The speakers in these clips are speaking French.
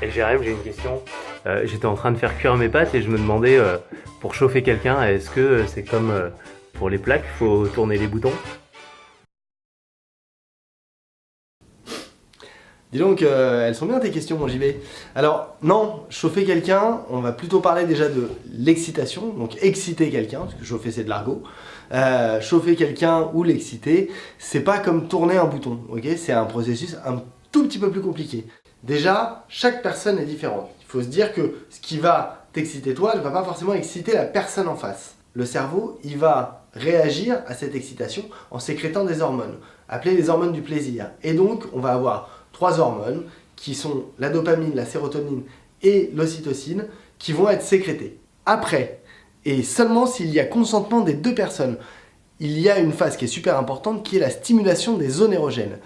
Et Jérém, j'ai une question. J'étais en train de faire cuire mes pâtes et je me demandais, pour chauffer quelqu'un, est-ce que c'est comme pour les plaques, il faut tourner les boutons? Dis donc, elles sont bien tes questions, mon JB. Alors, non, chauffer quelqu'un, on va plutôt parler déjà de l'excitation, donc exciter quelqu'un, parce que chauffer c'est de l'argot. Chauffer quelqu'un ou l'exciter, c'est pas comme tourner un bouton, ok? C'est un processus un tout petit peu plus compliqué. Déjà, chaque personne est différente. Il faut se dire que ce qui va t'exciter toi ne va pas forcément exciter la personne en face. Le cerveau, il va réagir à cette excitation en sécrétant des hormones, appelées les hormones du plaisir. Et donc, on va avoir 3 hormones qui sont la dopamine, la sérotonine et l'ocytocine qui vont être sécrétées. Après, et seulement s'il y a consentement des 2 personnes, il y a une phase qui est super importante qui est la stimulation des zones érogènes.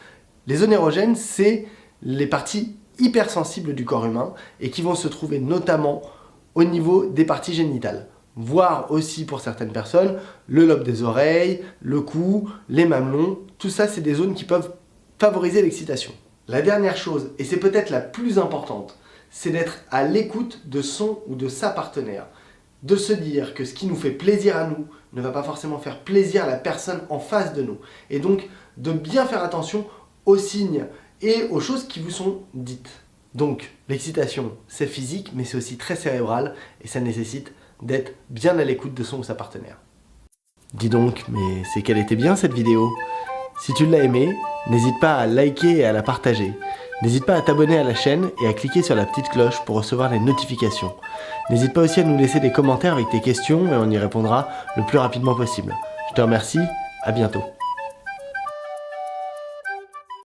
Les zones érogènes, c'est les parties hypersensibles du corps humain et qui vont se trouver notamment au niveau des parties génitales. Voire aussi pour certaines personnes, le lobe des oreilles, le cou, les mamelons, tout ça c'est des zones qui peuvent favoriser l'excitation. La dernière chose, et c'est peut-être la plus importante, c'est d'être à l'écoute de son ou de sa partenaire. De se dire que ce qui nous fait plaisir à nous ne va pas forcément faire plaisir à la personne en face de nous. Et donc de bien faire attention aux signes et aux choses qui vous sont dites. Donc l'excitation c'est physique mais c'est aussi très cérébral et ça nécessite d'être bien à l'écoute de son ou sa partenaire. Dis donc, mais c'est qu'elle était bien cette vidéo. Si tu l'as aimée, n'hésite pas à liker et à la partager. N'hésite pas à t'abonner à la chaîne et à cliquer sur la petite cloche pour recevoir les notifications. N'hésite pas aussi à nous laisser des commentaires avec tes questions et on y répondra le plus rapidement possible. Je te remercie, à bientôt.